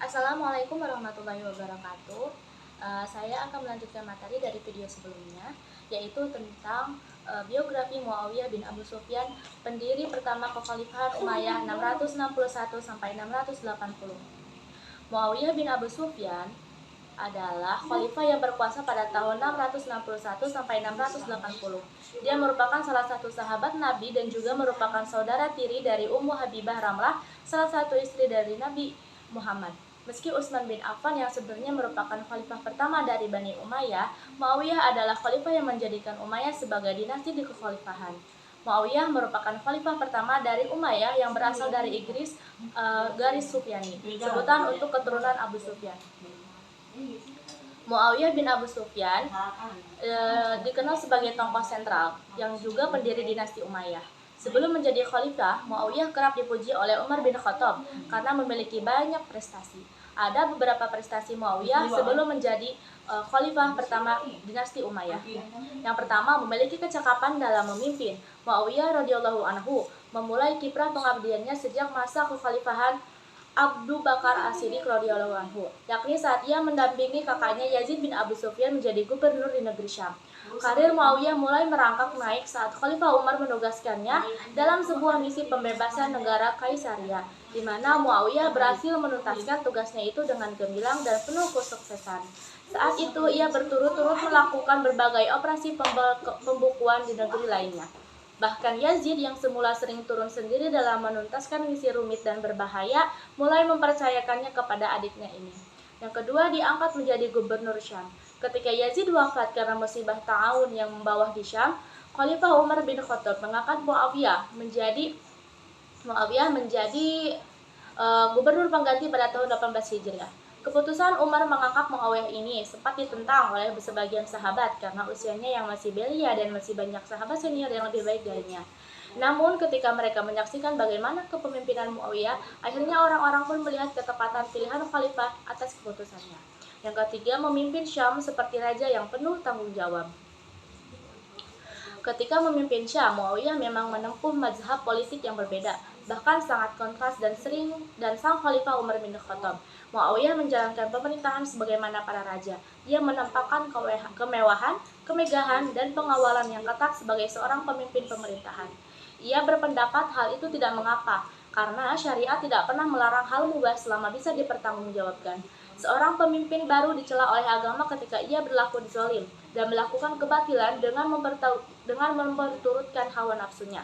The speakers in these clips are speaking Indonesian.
Assalamualaikum warahmatullahi wabarakatuh. Saya akan melanjutkan materi dari video sebelumnya, yaitu tentang biografi Muawiyah bin Abu Sufyan, pendiri pertama Kekhalifahan Umayyah 661 sampai 680. Muawiyah bin Abu Sufyan adalah khalifah yang berkuasa pada tahun 661 sampai 680. Dia merupakan salah satu sahabat Nabi dan juga merupakan saudara tiri dari Ummu Habibah Ramlah, salah satu istri dari Nabi Muhammad. Meski Utsman bin Affan yang sebenarnya merupakan khalifah pertama dari Bani Umayyah, Muawiyah adalah khalifah yang menjadikan Umayyah sebagai dinasti di kekhalifahan. Muawiyah merupakan khalifah pertama dari Umayyah yang berasal dari Inggris, garis Sufyani, sebutan untuk keturunan Abu Sufyan. Muawiyah bin Abu Sufyan dikenal sebagai tokoh sentral yang juga pendiri dinasti Umayyah. Sebelum menjadi khalifah, Muawiyah kerap dipuji oleh Umar bin Khattab karena memiliki banyak prestasi. Ada beberapa prestasi Muawiyah sebelum menjadi khalifah pertama dinasti Umayyah. Yang pertama, memiliki kecakapan dalam memimpin. Muawiyah radhiyallahu anhu memulai kiprah pengabdiannya sejak masa kekhalifahan Abu Bakar As-Siddiq radhiyallahu anhu, yakni saat ia mendampingi kakaknya Yazid bin Abu Sufyan menjadi gubernur di negeri Syam. Karir Muawiyah mulai merangkak naik saat Khalifah Umar menugaskannya dalam sebuah misi pembebasan negara Kaisaria, di mana Muawiyah berhasil menuntaskan tugasnya itu dengan gemilang dan penuh kesuksesan. Saat itu ia berturut-turut melakukan berbagai operasi pembukuan di negeri lainnya. Bahkan Yazid yang semula sering turun sendiri dalam menuntaskan misi rumit dan berbahaya, mulai mempercayakannya kepada adiknya ini. Yang kedua, diangkat menjadi gubernur Syam. Ketika Yazid wafat karena musibah ta'awun yang membawa di Syam, Khalifah Umar bin Khattab mengangkat Muawiyah menjadi gubernur pengganti pada tahun 18 Hijriah. Keputusan Umar mengangkat Muawiyah ini sempat ditentang oleh sebagian sahabat karena usianya yang masih belia dan masih banyak sahabat senior yang lebih baik darinya. Namun ketika mereka menyaksikan bagaimana kepemimpinan Muawiyah, akhirnya orang-orang pun melihat ketepatan pilihan khalifah atas keputusannya. Yang ketiga, memimpin Syam seperti raja yang penuh tanggung jawab. Ketika memimpin Syam, Muawiyah memang menempuh mazhab politik yang berbeda, bahkan sangat kontras dan sang Khalifah Umar bin Khattab. Muawiyah menjalankan pemerintahan sebagaimana para raja. Dia menampakkan kemewahan, kemegahan, dan pengawalan yang ketat sebagai seorang pemimpin pemerintahan. Ia berpendapat hal itu tidak mengapa, karena syariat tidak pernah melarang hal mubah selama bisa dipertanggungjawabkan. Seorang pemimpin baru dicela oleh agama ketika ia berlaku zalim dan melakukan kebatilan dengan memperturutkan hawa nafsunya.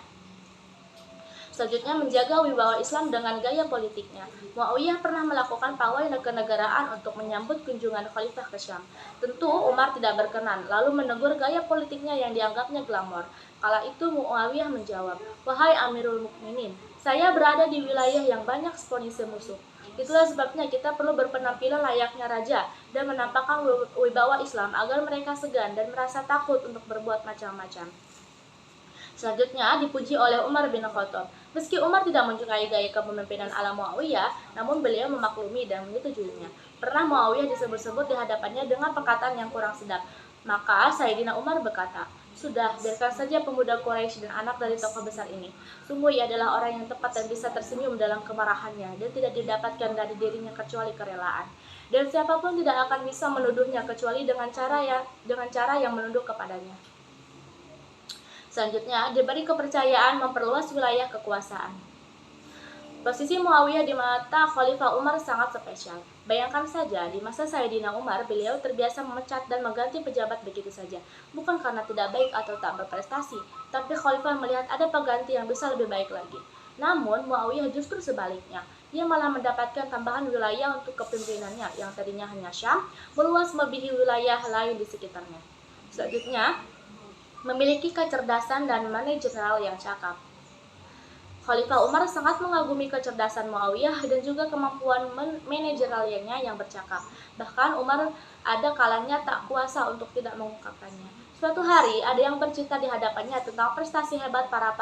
Selanjutnya, menjaga wibawa Islam dengan gaya politiknya. Muawiyah pernah melakukan pawai kenegaraan untuk menyambut kunjungan khalifah ke Syam. Tentu Umar tidak berkenan, lalu menegur gaya politiknya yang dianggapnya glamor. Kala itu Muawiyah menjawab, "Wahai Amirul Mukminin, saya berada di wilayah yang banyak sponisme musuh. Itulah sebabnya kita perlu berpenampilan layaknya raja dan menampakkan wibawa Islam agar mereka segan dan merasa takut untuk berbuat macam-macam." Selanjutnya dipuji oleh Umar bin Khattab. Meski Umar tidak menyukai gaya kepemimpinan ala Muawiyah, namun beliau memaklumi dan menyetujuinya. Pernah Muawiyah disebut-sebut di hadapannya dengan perkataan yang kurang sedap. Maka Sayyidina Umar berkata, "Sudah, biarkan saja pemuda Quraisy dan anak dari tokoh besar ini. Sungguh ia adalah orang yang tepat dan bisa tersenyum dalam kemarahannya dan tidak didapatkan dari dirinya kecuali kerelaan. Dan siapapun tidak akan bisa menuduhnya kecuali dengan cara yang menunduk kepadanya." Selanjutnya, diberi kepercayaan memperluas wilayah kekuasaan. Posisi Muawiyah di mata Khalifah Umar sangat spesial. Bayangkan saja, di masa Sayyidina Umar, beliau terbiasa memecat dan mengganti pejabat begitu saja. Bukan karena tidak baik atau tak berprestasi, tapi Khalifah melihat ada pengganti yang bisa lebih baik lagi. Namun, Muawiyah justru sebaliknya. Dia malah mendapatkan tambahan wilayah untuk kepemimpinannya yang tadinya hanya Syam, meluas melebihi wilayah lain di sekitarnya. Selanjutnya, memiliki kecerdasan dan manajerial yang cakap. Khalifah Umar sangat mengagumi kecerdasan Muawiyah dan juga kemampuan manajerialnya yang bercakap. Bahkan Umar ada kalanya tak kuasa untuk tidak mengungkapkannya. Suatu hari ada yang bercerita di hadapannya tentang prestasi hebat para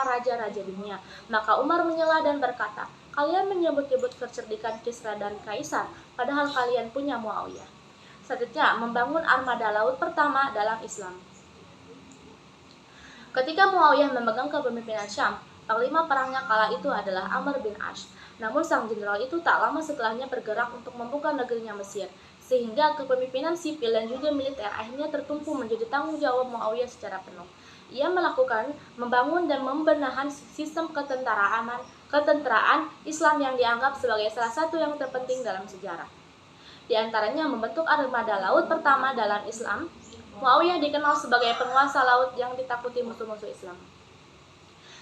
raja-raja dunia. Maka Umar menyela dan berkata, "Kalian menyebut-nyebut kecerdikan Kisra dan Kaisar, padahal kalian punya Muawiyah." Selanjutnya, membangun armada laut pertama dalam Islam. Ketika Muawiyah memegang kepemimpinan Syam, panglima perangnya kala itu adalah Amr bin As. Namun sang jenderal itu tak lama setelahnya bergerak untuk membuka negerinya Mesir, sehingga kepemimpinan sipil dan juga militer akhirnya tertumpu menjadi tanggung jawab Muawiyah secara penuh. Ia membangun dan membenahan sistem ketenteraan Islam yang dianggap sebagai salah satu yang terpenting dalam sejarah. Di antaranya membentuk armada laut pertama dalam Islam. Muawiyah dikenal sebagai penguasa laut yang ditakuti musuh-musuh Islam.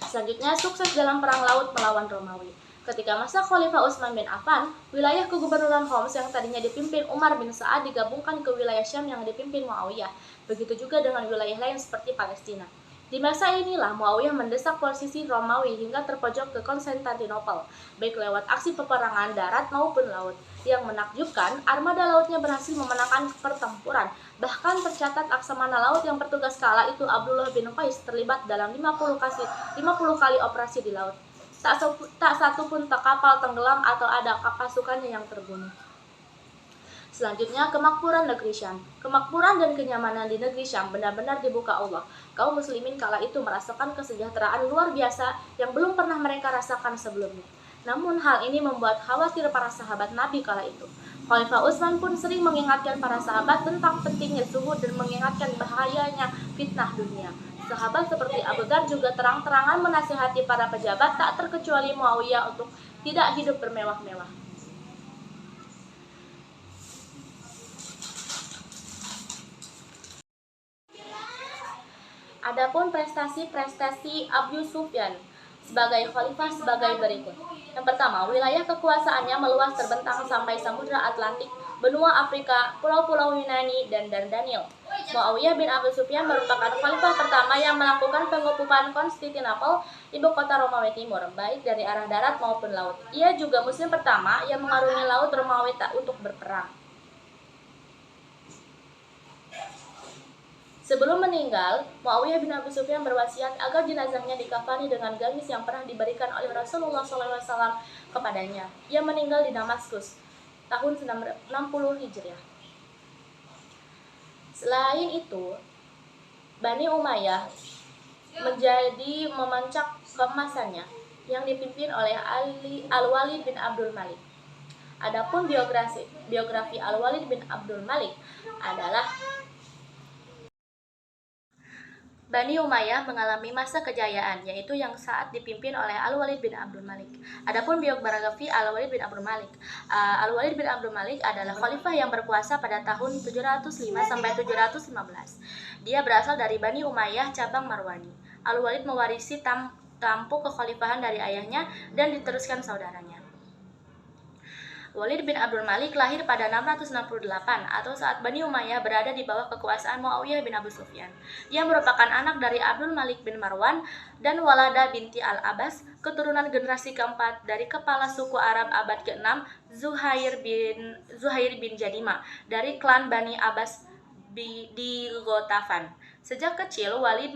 Selanjutnya, sukses dalam perang laut melawan Romawi. Ketika masa Khalifah Utsman bin Affan, wilayah kegubernuran Homs yang tadinya dipimpin Umar bin Sa'ad digabungkan ke wilayah Syam yang dipimpin Muawiyah. Begitu juga dengan wilayah lain seperti Palestina. Di masa inilah Muawiyah mendesak posisi Romawi hingga terpojok ke Konstantinopel, baik lewat aksi peperangan darat maupun laut. Yang menakjubkan, armada lautnya berhasil memenangkan pertempuran. Bahkan tercatat Laksamana Laut yang bertugas kala itu Abdullah bin Qais terlibat dalam 50 kali operasi di laut. Tak satu pun kapal tenggelam atau ada pasukannya yang terbunuh. Selanjutnya, kemakmuran negeri Syam. Kemakmuran dan kenyamanan di negeri Syam benar-benar dibuka Allah. Kaum muslimin kala itu merasakan kesejahteraan luar biasa yang belum pernah mereka rasakan sebelumnya. Namun hal ini membuat khawatir para sahabat Nabi kala itu. Khalifah Utsman pun sering mengingatkan para sahabat tentang pentingnya zuhud dan mengingatkan bahayanya fitnah dunia. Sahabat seperti Abu Dzar juga terang-terangan menasihati para pejabat tak terkecuali Muawiyah untuk tidak hidup bermewah-mewah. Adapun prestasi-prestasi Abu Sufyan sebagai khalifah sebagai berikut. Yang pertama, wilayah kekuasaannya meluas terbentang sampai Samudra Atlantik, benua Afrika, pulau-pulau Yunani, dan Dardanil. Muawiyah bin Abu Sufyan merupakan khalifah pertama yang melakukan pengukuhan Konstantinopel, ibu kota Romawi Timur, baik dari arah darat maupun laut. Ia juga muslim pertama yang mengarungi laut Romawi untuk berperang. Sebelum meninggal, Muawiyah bin Abu Sufyan berwasiat agar jenazahnya dikafani dengan gamis yang pernah diberikan oleh Rasulullah SAW kepadanya. Ia meninggal di Damaskus tahun 60 Hijriah. Selain itu, Bani Umayyah menjadi memuncak keemasannya yang dipimpin oleh Al-Walid bin Abdul Malik. Adapun biografi Al-Walid bin Abdul Malik adalah Bani Umayyah mengalami masa kejayaan, yaitu yang saat dipimpin oleh Al-Walid bin Abdul Malik. Adapun biografi Al-Walid bin Abdul Malik, Al-Walid bin Abdul Malik adalah khalifah yang berkuasa pada tahun 705 sampai 715. Dia berasal dari Bani Umayyah cabang Marwani. Al-Walid mewarisi tampuk kekhalifahan dari ayahnya dan diteruskan saudaranya. Walid bin Abdul Malik lahir pada 668 atau saat Bani Umayyah berada di bawah kekuasaan Muawiyah bin Abu Sufyan. Dia merupakan anak dari Abdul Malik bin Marwan dan Walada binti Al-Abbas, keturunan generasi keempat dari kepala suku Arab abad ke-6 Zuhair bin Jadima dari klan Bani Abbas di Ghatafan. Sejak kecil, Walid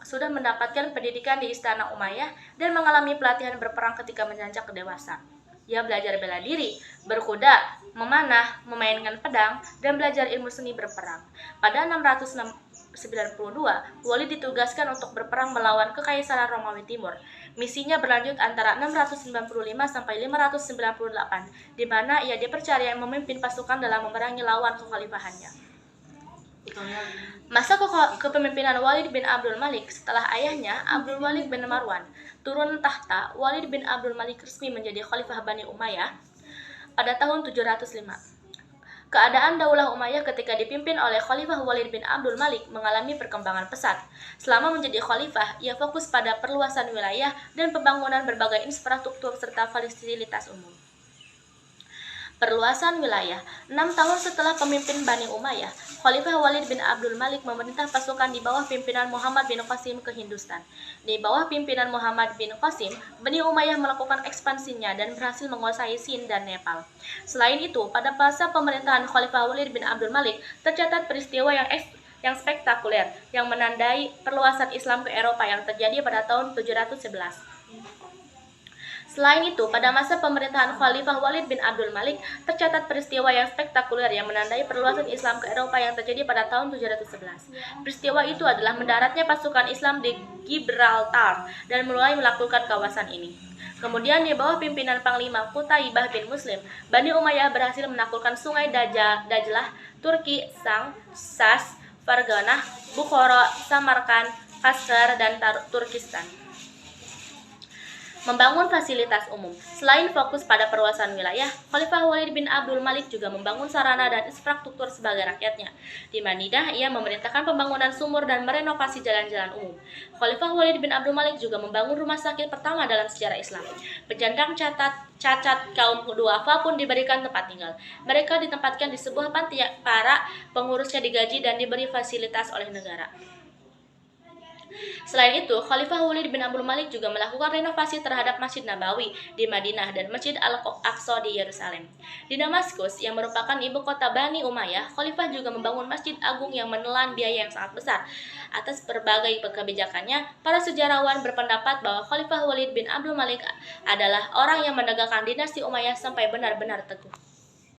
sudah mendapatkan pendidikan di istana Umayyah dan mengalami pelatihan berperang ketika menanjak dewasa. Ia belajar bela diri, berkuda, memanah, memainkan pedang, dan belajar ilmu seni berperang. Pada 692, Walid ditugaskan untuk berperang melawan Kekaisaran Romawi Timur. Misinya berlanjut antara 695 sampai 598, di mana ia dipercaya memimpin pasukan dalam memerangi lawan kekhalifahannya. Masa kepemimpinan Walid bin Abdul Malik setelah ayahnya, Abdul Malik bin Marwan, turun tahta, Walid bin Abdul Malik resmi menjadi khalifah Bani Umayyah pada tahun 705. Keadaan Daulah Umayyah ketika dipimpin oleh Khalifah Walid bin Abdul Malik mengalami perkembangan pesat. Selama menjadi khalifah, ia fokus pada perluasan wilayah dan pembangunan berbagai infrastruktur serta fasilitas umum. Perluasan wilayah. 6 tahun setelah pemimpin Bani Umayyah, Khalifah Walid bin Abdul Malik memerintah pasukan di bawah pimpinan Muhammad bin Qasim ke Hindustan. Di bawah pimpinan Muhammad bin Qasim, Bani Umayyah melakukan ekspansinya dan berhasil menguasai Sind dan Nepal. Selain itu, pada masa pemerintahan Khalifah Walid bin Abdul Malik, tercatat peristiwa yang spektakuler yang menandai perluasan Islam ke Eropa yang terjadi pada tahun 711. Selain itu, pada masa pemerintahan Khalifah Walid bin Abdul Malik, tercatat peristiwa yang spektakuler yang menandai perluasan Islam ke Eropa yang terjadi pada tahun 711. Peristiwa itu adalah mendaratnya pasukan Islam di Gibraltar dan mulai melakukan kawasan ini. Kemudian di bawah pimpinan Panglima Qutaibah bin Muslim, Bani Umayyah berhasil menaklukkan Sungai Dajlah, Turki, Sang, Sas, Fargana, Bukhara, Samarkand, Qashqar, dan Turkistan. Membangun fasilitas umum. Selain fokus pada perluasan wilayah, Khalifah Walid bin Abdul Malik juga membangun sarana dan infrastruktur sebagai rakyatnya. Di Madinah, ia memerintahkan pembangunan sumur dan merenovasi jalan-jalan umum. Khalifah Walid bin Abdul Malik juga membangun rumah sakit pertama dalam sejarah Islam. Penyandang cacat kaum duafa pun diberikan tempat tinggal. Mereka ditempatkan di sebuah panti, para pengurusnya digaji dan diberi fasilitas oleh negara. Selain itu, Khalifah Walid bin Abdul Malik juga melakukan renovasi terhadap Masjid Nabawi di Madinah dan Masjid Al-Aqsa di Yerusalem. Di Damaskus, yang merupakan ibu kota Bani Umayyah, Khalifah juga membangun Masjid Agung yang menelan biaya yang sangat besar. Atas berbagai kebijakannya, para sejarawan berpendapat bahwa Khalifah Walid bin Abdul Malik adalah orang yang menegakkan dinasti Umayyah sampai benar-benar teguh.